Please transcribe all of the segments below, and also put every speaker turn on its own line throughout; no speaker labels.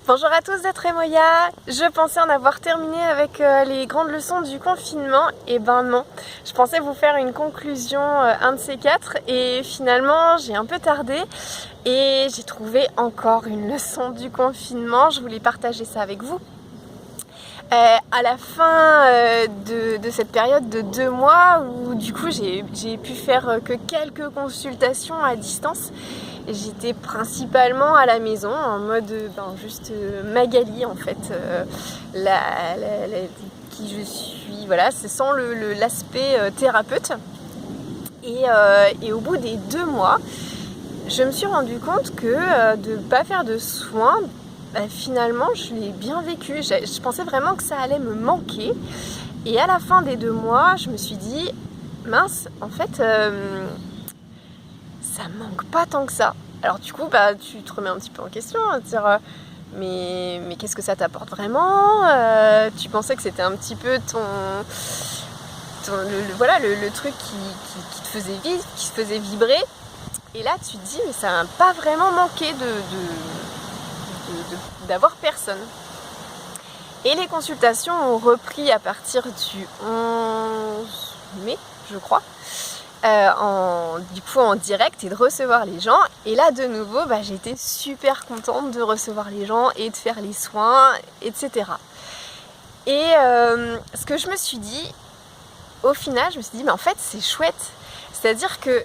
Bonjour à tous, d'être Moya. Je pensais en avoir terminé avec les grandes leçons du confinement, et ben non. Je pensais vous faire une conclusion, un de ces quatre, et finalement j'ai un peu tardé et j'ai trouvé encore une leçon du confinement. Je voulais partager ça avec vous. À la fin de cette période de 2 mois où du coup j'ai pu faire que quelques consultations à distance, j'étais principalement à la maison en mode juste Magali en fait, qui je suis, voilà, c'est sans l'aspect thérapeute. Et au bout des 2 mois, je me suis rendu compte que de ne pas faire de soins, finalement je l'ai bien vécu. Je pensais vraiment que ça allait me manquer, et à la fin des 2 mois je me suis dit mince, en fait ça me manque pas tant que ça. Alors du coup tu te remets un petit peu en question, à te dire mais qu'est-ce que ça t'apporte vraiment, tu pensais que c'était un petit peu le truc qui te faisait vivre, qui te faisait vibrer, et là tu te dis mais ça m'a pas vraiment manqué d'avoir personne. Et les consultations ont repris à partir du 11 mai, je crois, en direct, et de recevoir les gens. Et là de nouveau j'ai été super contente de recevoir les gens et de faire les soins, etc. Et ce que je me suis dit au final, je me suis dit mais en fait c'est chouette, c'est à dire que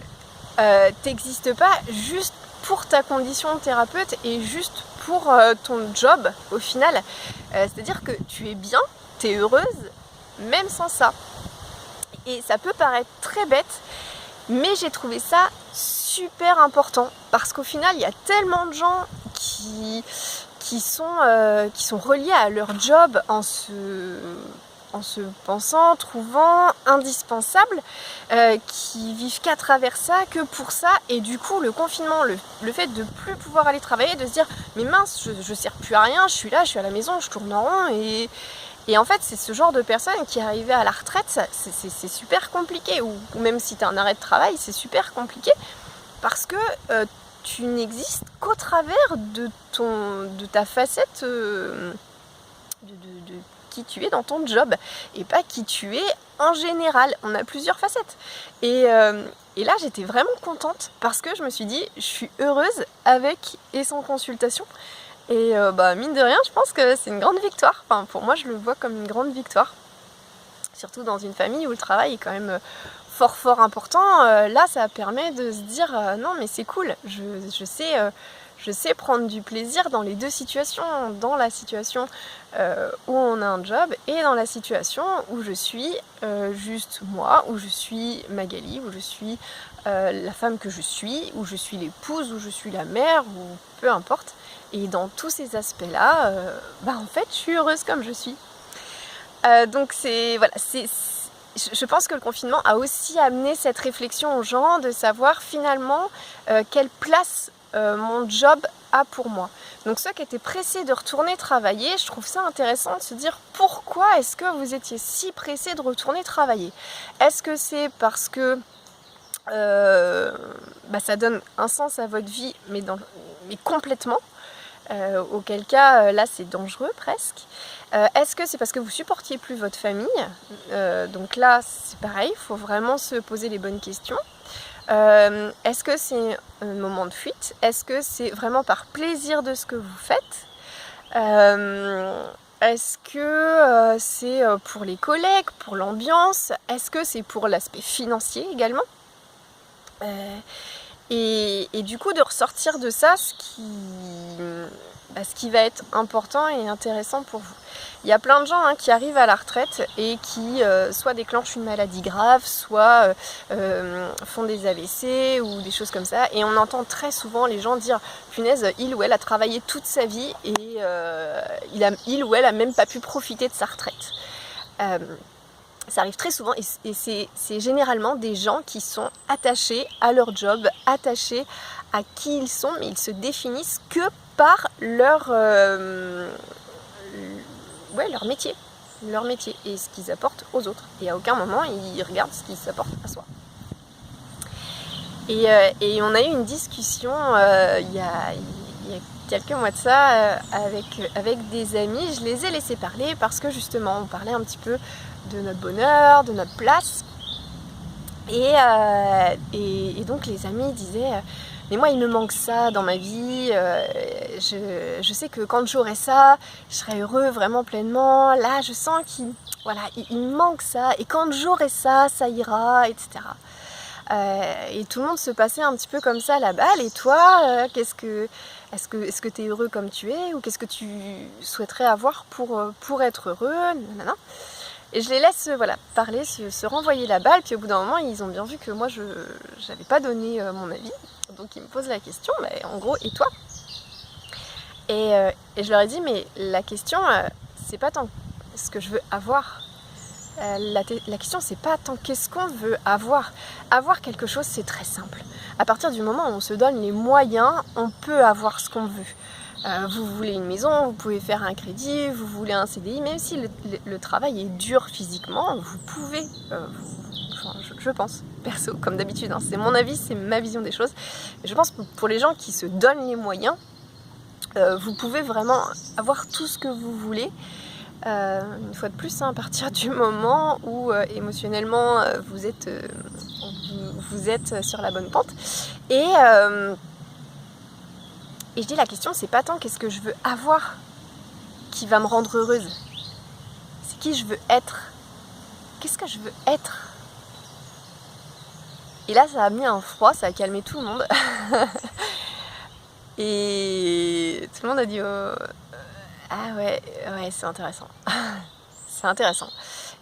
t'existes pas juste pour ta condition de thérapeute et juste pour ton job au final, c'est-à-dire que tu es bien, tu es heureuse même sans ça. Et ça peut paraître très bête, mais j'ai trouvé ça super important, parce qu'au final il y a tellement de gens qui sont reliés à leur job en se pensant, trouvant indispensable, qui vivent qu'à travers ça, que pour ça. Et du coup le confinement, le fait de plus pouvoir aller travailler, de se dire mais mince, je sers plus à rien, je suis là, je suis à la maison, je tourne en rond. Et en fait c'est ce genre de personnes qui, arrivées à la retraite, c'est super compliqué, ou même si tu as un arrêt de travail, c'est super compliqué, parce que tu n'existes qu'au travers de ta facette de qui tu es dans ton job, et pas qui tu es en général. On a plusieurs facettes. Et là j'étais vraiment contente, parce que je me suis dit je suis heureuse avec et sans consultation. Et mine de rien, je pense que c'est une grande victoire. Enfin, pour moi, je le vois comme une grande victoire. Surtout dans une famille où le travail est quand même fort important. Là, ça permet de se dire non, mais c'est cool. Je sais prendre du plaisir dans les deux situations. Dans la situation où on a un job, et dans la situation où je suis juste moi, où je suis Magali, où je suis la femme que je suis, où je suis l'épouse, où je suis la mère, ou peu importe. Et dans tous ces aspects-là, en fait, je suis heureuse comme je suis. Donc je pense que le confinement a aussi amené cette réflexion aux gens, de savoir finalement quelle place mon job a pour moi. Donc ceux qui étaient pressés de retourner travailler, je trouve ça intéressant de se dire pourquoi est-ce que vous étiez si pressés de retourner travailler. Est-ce que c'est parce que ça donne un sens à votre vie, mais complètement, auquel cas là c'est dangereux presque. Est-ce que c'est parce que vous supportiez plus votre famille, donc là c'est pareil, il faut vraiment se poser les bonnes questions. Est-ce que c'est un moment de fuite? Est-ce que c'est vraiment par plaisir de ce que vous faites? Est-ce que c'est pour les collègues, pour l'ambiance? Est-ce que c'est pour l'aspect financier également? Et du coup de ressortir de ça ce qui va être important et intéressant pour vous. Il y a plein de gens qui arrivent à la retraite et qui soit déclenchent une maladie grave, soit font des AVC ou des choses comme ça, et on entend très souvent les gens dire punaise, il ou elle a travaillé toute sa vie et il ou elle a même pas pu profiter de sa retraite. Ça arrive très souvent, et c'est généralement des gens qui sont attachés à leur job, attachés à qui ils sont, mais ils se définissent que par leur métier et ce qu'ils apportent aux autres. Et à aucun moment ils regardent ce qu'ils apportent à soi. Et on a eu une discussion il y a quelques mois de ça, avec des amis, je les ai laissés parler parce que justement on parlait un petit peu de notre bonheur, de notre place. Et donc les amis disaient mais moi il me manque ça dans ma vie, je sais que quand j'aurai ça, je serai heureux vraiment pleinement, là je sens qu'il me manque ça, et quand j'aurai ça, ça ira, etc. Et tout le monde se passait un petit peu comme ça la balle. Et toi, est-ce que tu es heureux comme tu es, ou qu'est-ce que tu souhaiterais avoir pour être heureux, nanana. Et je les laisse parler, se renvoyer la balle. Puis au bout d'un moment, ils ont bien vu que moi, je n'avais pas donné mon avis. Donc ils me posent la question, mais en gros, et toi? Et je leur ai dit, mais la question, c'est pas tant ce que je veux avoir. La question, c'est pas tant qu'est-ce qu'on veut avoir. Avoir quelque chose, c'est très simple. À partir du moment où on se donne les moyens, on peut avoir ce qu'on veut. Vous voulez une maison, vous pouvez faire un crédit, vous voulez un CDI, même si le travail est dur physiquement, vous pouvez, je pense, perso, comme d'habitude, hein, c'est mon avis, c'est ma vision des choses. Je pense que pour les gens qui se donnent les moyens, vous pouvez vraiment avoir tout ce que vous voulez. Une fois de plus, à partir du moment où émotionnellement vous êtes sur la bonne pente. Et je dis, la question, c'est pas tant qu'est-ce que je veux avoir qui va me rendre heureuse, c'est qui je veux être. Qu'est-ce que je veux être? Et là, ça a mis un froid, ça a calmé tout le monde. Et tout le monde a dit ah ouais, c'est intéressant. C'est intéressant.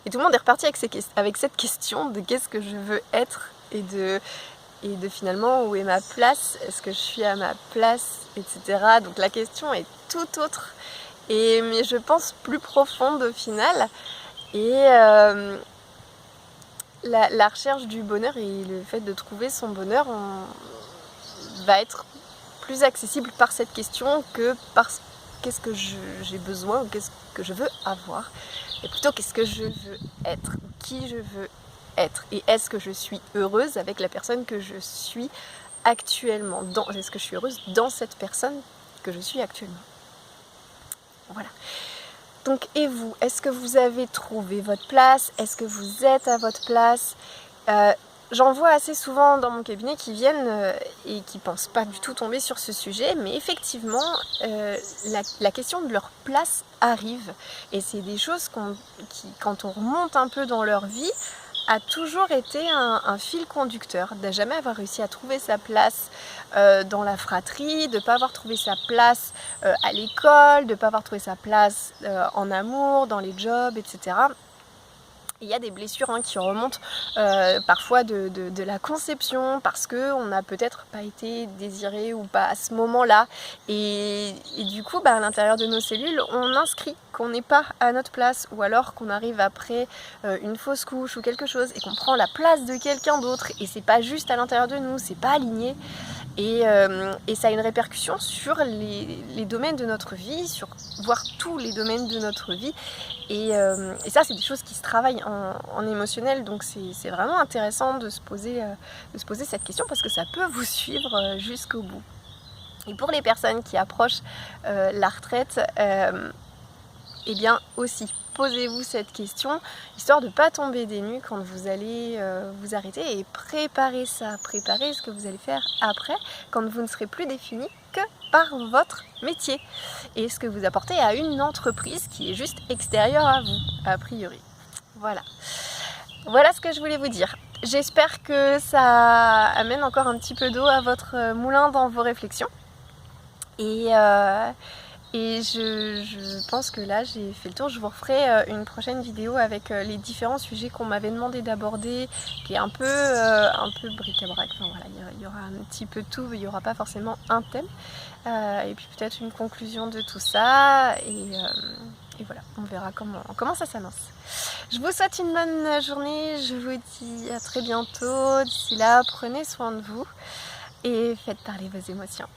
Et tout le monde est reparti avec cette question de qu'est-ce que je veux être, et de finalement où est ma place, est-ce que je suis à ma place, etc. Donc la question est tout autre, mais je pense plus profonde au final. Et la recherche du bonheur et le fait de trouver son bonheur va être plus accessible par cette question que par qu'est-ce que j'ai besoin, ou qu'est-ce que je veux avoir, et plutôt qu'est-ce que je veux être, qui je veux être, et est-ce que je suis heureuse avec la personne que je suis actuellement, est-ce que je suis heureuse dans cette personne que je suis actuellement. Voilà. Donc, et vous, est-ce que vous avez trouvé votre place? Est-ce que vous êtes à votre place? J'en vois assez souvent dans mon cabinet qui viennent et qui ne pensent pas du tout tomber sur ce sujet, mais effectivement, la question de leur place arrive. Et c'est des choses qui, quand on remonte un peu dans leur vie, a toujours été un fil conducteur, de jamais avoir réussi à trouver sa place dans la fratrie, de ne pas avoir trouvé sa place à l'école, de ne pas avoir trouvé sa place en amour, dans les jobs, etc. Il y a des blessures qui remontent parfois de la conception, parce qu'on n'a peut-être pas été désiré ou pas à ce moment-là. Et du coup, à l'intérieur de nos cellules, on inscrit qu'on n'est pas à notre place, ou alors qu'on arrive après une fausse couche ou quelque chose, et qu'on prend la place de quelqu'un d'autre. Et c'est pas juste à l'intérieur de nous, c'est pas aligné. Et ça a une répercussion sur les domaines de notre vie, voire tous les domaines de notre vie. Et ça, c'est des choses qui se travaillent en émotionnel. Donc c'est vraiment intéressant de se poser cette question, parce que ça peut vous suivre jusqu'au bout. Et pour les personnes qui approchent la retraite, eh bien aussi, posez-vous cette question, histoire de ne pas tomber des nues quand vous allez vous arrêter, et préparez ce que vous allez faire après, quand vous ne serez plus défini que par votre métier, et ce que vous apportez à une entreprise qui est juste extérieure à vous, a priori. Voilà ce que je voulais vous dire. J'espère que ça amène encore un petit peu d'eau à votre moulin dans vos réflexions. Et je pense que là j'ai fait le tour. Je vous referai une prochaine vidéo avec les différents sujets qu'on m'avait demandé d'aborder, qui est un peu bric-à-brac. Enfin voilà, il y aura un petit peu de tout, il n'y aura pas forcément un thème. Et puis peut-être une conclusion de tout ça. Et voilà, on verra comment ça s'annonce. Je vous souhaite une bonne journée, je vous dis à très bientôt. D'ici là, prenez soin de vous et faites parler vos émotions.